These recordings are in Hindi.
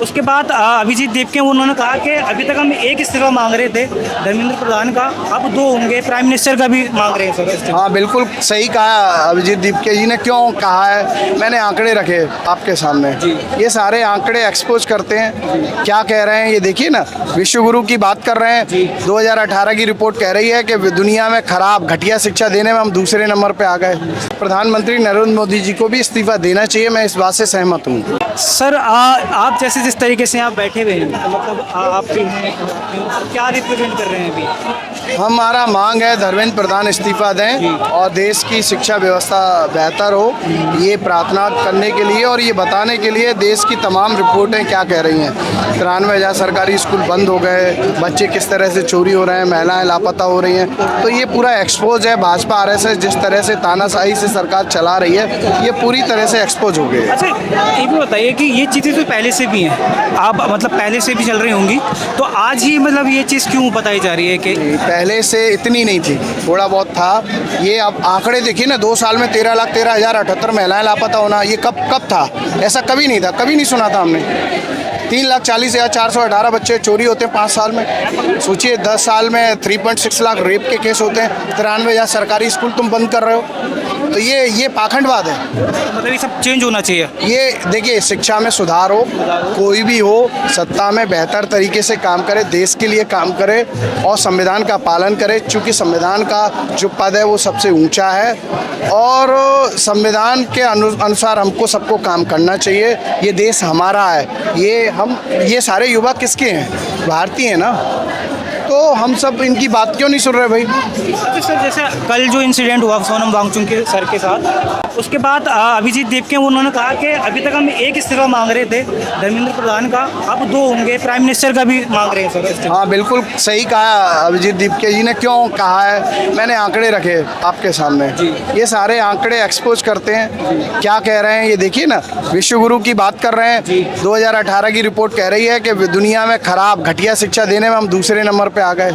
उसके बाद अभिजीत देवके उन्होंने कहा कि अभी तक हम एक इस्तीफा मांग रहे थे धर्मेंद्र प्रधान का, अब दो होंगे, प्राइम मिनिस्टर का भी मांग रहे हैं सर इस्तीफा। हाँ बिल्कुल सही कहा अभिजीत दीपके जी ने। क्यों कहा है, मैंने आंकड़े रखे आपके सामने, ये सारे आंकड़े एक्सपोज करते हैं क्या कह रहे हैं। ये देखिए ना, विश्व गुरु की बात कर रहे हैं, 2018 की रिपोर्ट कह रही है कि दुनिया में खराब घटिया शिक्षा देने में हम दूसरे नंबर पे आ गए। प्रधानमंत्री नरेंद्र मोदी जी को भी इस्तीफा देना चाहिए, मैं इस बात से सहमत हूँ। सर आप जैसे जिस तरीके से आप बैठे हुए हैं, तो मतलब आप क्या रिप्रेजेंट कर रहे हैं अभी? हमारा मांग है धर्मेंद्र प्रधान इस्तीफा दें और देश की शिक्षा व्यवस्था बेहतर हो, ये प्रार्थना करने के लिए और ये बताने के लिए देश की तमाम रिपोर्टें क्या कह रही हैं। 93,000 सरकारी स्कूल बंद हो गए, बच्चे किस तरह से चोरी हो रहे हैं, महिलाएं लापता हो रही हैं, तो ये पूरा एक्सपोज है। भाजपा आरएसएस जिस तरह से तानाशाही से सरकार चला रही है, ये पूरी तरह से एक्सपोज हो गई। अच्छा, ये भी बताइए कि ये चीज़ें तो पहले से भी हैं, आप मतलब पहले से भी चल रही होंगी, तो आज ही मतलब ये चीज़ क्यों बताई जा रही है कि पहले से इतनी नहीं थी, थोड़ा बहुत था। ये अब आंकड़े देखिए ना, 2 साल में 13,13,078 महिलाएं लापता होना, ये कब था? ऐसा कभी नहीं था, कभी नहीं सुना था हमने। 3,40,418 बच्चे चोरी होते हैं 5 साल में। सोचिए 10 साल में 3.6 लाख रेप के केस होते हैं। 93,000 सरकारी स्कूल तुम बंद कर रहे हो, तो ये पाखंडवाद है। मतलब ये सब चेंज होना चाहिए। ये देखिए, शिक्षा में सुधार हो, कोई भी हो सत्ता में बेहतर तरीके से काम करे, देश के लिए काम करे और संविधान का पालन करे, चूँकि संविधान का जो पद है वो सबसे ऊंचा है और संविधान के अनुसार हमको सबको काम करना चाहिए। ये देश हमारा है, ये सारे युवा किसके हैं? भारतीय हैं ना, तो हम सब इनकी बात क्यों नहीं सुन रहे भाई? तो सर जैसे कल जो इंसिडेंट हुआ सोनम वांगचुक के सर के साथ, उसके बाद अभिजीत देवके उन्होंने कहा कि अभी तक हम एक इस्तीफा मांग रहे थे धर्मेंद्र प्रधान का, अब दो होंगे, प्राइम मिनिस्टर का भी मांग रहे हैं सर इस्तीफा। हाँ बिल्कुल सही कहा अभिजीत दीपके जी ने। क्यों कहा है, मैंने आंकड़े रखे आपके सामने, ये सारे आंकड़े एक्सपोज करते हैं क्या कह रहे हैं। ये देखिए ना, विश्व गुरु की बात कर रहे हैं, 2018 की रिपोर्ट कह रही है कि दुनिया में खराब घटिया शिक्षा देने में हम दूसरे नंबर पे आ गए।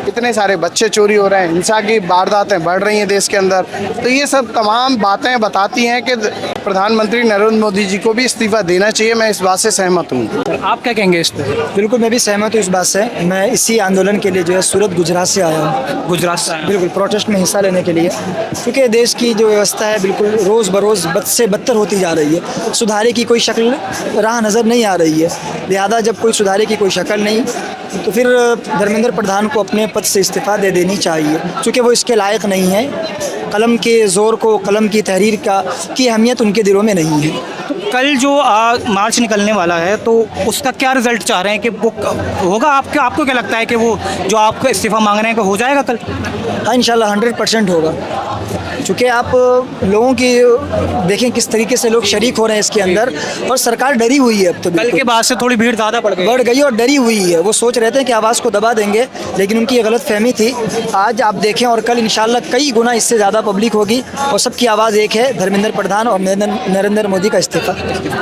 इतने सारे बच्चे चोरी हो रहे हैं, हिंसा की वारदातें बढ़ रही हैं देश के अंदर, तो ये सब तमाम बातें बताती हैं कि प्रधानमंत्री नरेंद्र मोदी जी को भी इस्तीफा देना चाहिए, मैं इस बात से सहमत हूँ। आप क्या कहेंगे इस पर? बिल्कुल मैं भी सहमत हूँ इस बात से। मैं इसी आंदोलन के लिए जो है सूरत गुजरात से आया हूँ। गुजरात से आए हैं। बिल्कुल प्रोटेस्ट में हिस्सा लेने के लिए, क्योंकि देश की जो व्यवस्था है बिल्कुल रोज़ बरोज़ बद से बदतर होती जा रही है। सुधारे की कोई शक्ल राह नज़र नहीं आ रही है। लिहाजा जब कोई सुधारे की कोई शक्ल नहीं, तो फिर धर्मेंद्र प्रधान को अपने पद से इस्तीफ़ा दे देनी चाहिए, क्योंकि वो इसके लायक नहीं है। कलम के ज़ोर को, कलम की तहरीर की अहमियत उनके दिलों में नहीं है। तो कल जो मार्च निकलने वाला है, तो उसका क्या रिजल्ट चाह रहे हैं कि वो होगा? आपको क्या लगता है कि वो जो आपको इस्तीफा मांग रहे हैं कि हो जाएगा कल? हाँ इंशाल्लाह 100% होगा, चूँकि आप लोगों की देखें किस तरीके से लोग शरीक हो रहे हैं इसके अंदर, और सरकार डरी हुई है। अब तो कल के बाद से थोड़ी भीड़ ज़्यादा बढ़ गई और डरी हुई है। वो सोच रहे थे कि आवाज़ को दबा देंगे, लेकिन उनकी ये गलत फहमी थी। आज आप देखें और कल इंशाल्लाह कई गुना इससे ज़्यादा पब्लिक होगी और सबकी आवाज़ एक है, धर्मेंद्र प्रधान और नरेंद्र मोदी का इस्तीफा।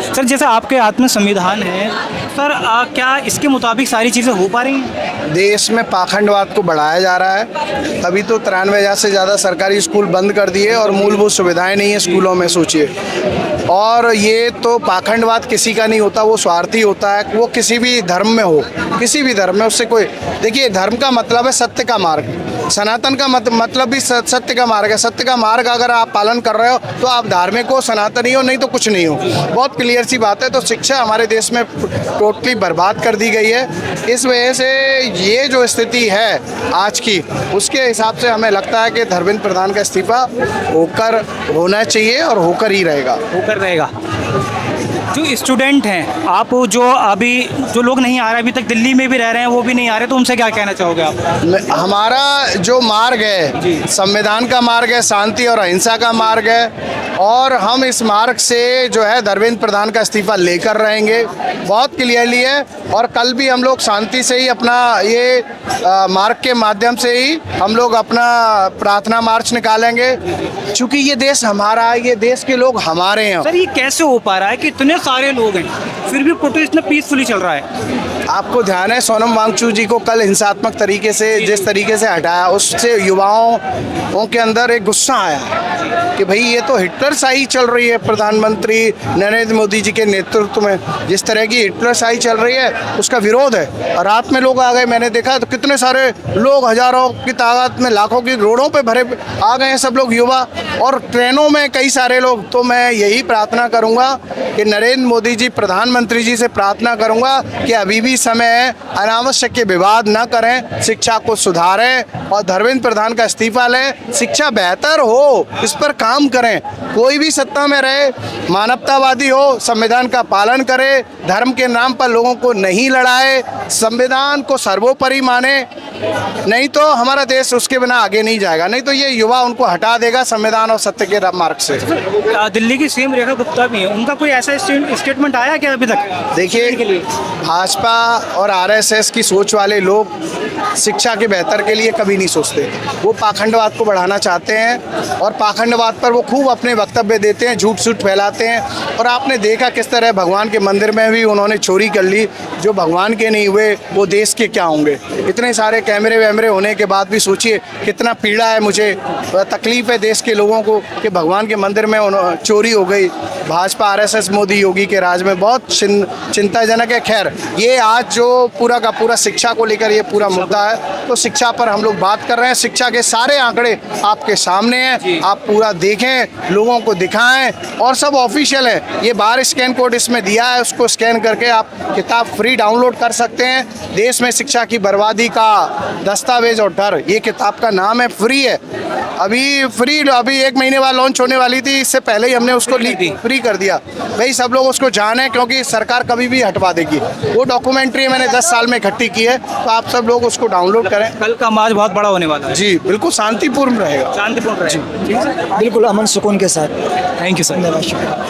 सर जैसे आपके हाथ में संविधान है सर, क्या इसके मुताबिक सारी चीज़ें हो पा रही हैं? देश में पाखंडवाद को बढ़ाया जा रहा है, तभी तो 93,000 से ज़्यादा सरकारी स्कूल बंद कर दिए और मूलभूत सुविधाएं नहीं है स्कूलों में, सोचिए। और ये तो पाखंडवाद किसी का नहीं होता, वो स्वार्थी होता है, वो किसी भी धर्म में हो, किसी भी धर्म में उससे कोई। देखिए, धर्म का मतलब है सत्य का मार्ग, सनातन का मतलब भी सत्य का मार्ग है। सत्य का मार्ग अगर आप पालन कर रहे हो तो आप धार्मिक हो, सनातनी हो, नहीं तो कुछ नहीं हो। बहुत क्लियर सी बात है। तो शिक्षा हमारे देश में टोटली बर्बाद कर दी गई है। इस वजह से ये जो स्थिति है आज की, उसके हिसाब से हमें लगता है कि धर्मेंद्र प्रधान का इस्तीफा होना चाहिए और होकर ही रहेगा। जो स्टूडेंट हैं, आप जो लोग नहीं आ रहे, अभी तक दिल्ली में भी रह रहे हैं, वो भी नहीं आ रहे, तो उनसे क्या कहना चाहोगे आप? हमारा जो मार्ग है, संविधान का मार्ग है, शांति और अहिंसा का मार्ग है, और हम इस मार्ग से जो है धर्मेंद्र प्रधान का इस्तीफा लेकर रहेंगे, बहुत क्लियरली है। और कल भी हम लोग शांति से ही अपना ये मार्ग के माध्यम से ही हम लोग अपना प्रार्थना मार्च निकालेंगे, क्योंकि ये देश हमारा है, ये देश के लोग हमारे हैं। सर ये कैसे हो पा रहा है कि इतने सारे लोग हैं, फिर भी प्रोटेस्ट इतना पीसफुली चल रहा है। आपको ध्यान है सोनम वांगचुक जी को कल हिंसात्मक तरीके से जिस तरीके से हटाया, उससे युवाओं के अंदर एक गुस्सा आया कि भाई ये तो हिटलरशाही चल रही है। प्रधानमंत्री नरेंद्र मोदी जी के नेतृत्व में जिस तरह की हिटलरशाही चल रही है उसका विरोध है। और रात में लोग आ गए, मैंने देखा तो कितने सारे लोग, हजारों की तादाद में, लाखों की रोडों पे भरे आ गए हैं सब लोग युवा, और ट्रेनों में कई सारे लोग। तो मैं यही प्रार्थना करूंगा कि नरेंद्र मोदी जी, प्रधानमंत्री जी से प्रार्थना करूंगा कि अभी भी समय है, अनावश्यक के विवाद न करें, शिक्षा को सुधारें और धर्मेंद्र प्रधान का इस्तीफा लें। शिक्षा बेहतर हो इस पर काम करें। कोई भी सत्ता में रहे, मानवतावादी हो, संविधान का पालन करे, धर्म के नाम पर लोगों को नहीं लड़ाए, संविधान को सर्वोपरि माने, नहीं तो हमारा देश उसके बिना आगे नहीं जाएगा। नहीं तो ये युवा उनको हटा देगा संविधान और सत्य के मार्ग से। दिल्ली की सीएम रेखा गुप्ता भी है, उनका कोई ऐसा स्टेटमेंट आया क्या अभी तक? देखिए, भाजपा और आरएसएस की सोच वाले लोग शिक्षा के बेहतर के लिए कभी नहीं सोचते। वो पाखंडवाद को बढ़ाना चाहते हैं और पाखंडवाद पर वो खूब अपने वक्तव्य देते हैं, झूठ सूठ फैलाते हैं। और आपने देखा किस तरह भगवान के मंदिर में भी उन्होंने चोरी कर ली। जो भगवान के नहीं हुए वो देश के क्या होंगे? इतने सारे कैमरे वैमरे होने के बाद भी सोचिए कितना पीड़ा है, मुझे तकलीफ है देश के लोगों को कि भगवान के मंदिर में चोरी हो गई। भाजपा आरएसएस मोदी योगी के राज में बहुत चिंताजनक है। खैर, ये आज जो पूरा का पूरा शिक्षा को लेकर ये पूरा मुद्दा है, तो शिक्षा पर हम लोग बात कर रहे हैं। शिक्षा के सारे आंकड़े आपके सामने हैं, आप पूरा देखें, लोगों को दिखाएं, और सब ऑफिशियल है। ये बाहर स्कैन कोड इसमें दिया है, उसको स्कैन करके आप किताब फ्री डाउनलोड कर सकते हैं। देश में शिक्षा की बर्बादी का दस्तावेज और डर, ये किताब का नाम है, फ्री है। अभी 1 महीने बाद लॉन्च होने वाली थी, इससे पहले ही हमने उसको फ्री कर दिया। भाई सब लोग उसको जाने, क्योंकि सरकार कभी भी हटवा देगी। वो डॉक्यूमेंट्री मैंने 10 साल में इकट्ठी की है, तो आप सब लोग उसको डाउनलोड करें। कल का मार्च बहुत बड़ा होने वाला है। जी बिल्कुल शांतिपूर्ण रहेगा। शांतिपूर्ण रहेगा। बिल्कुल अमन सुकून के साथ। Thank you sir. धन्यवाद।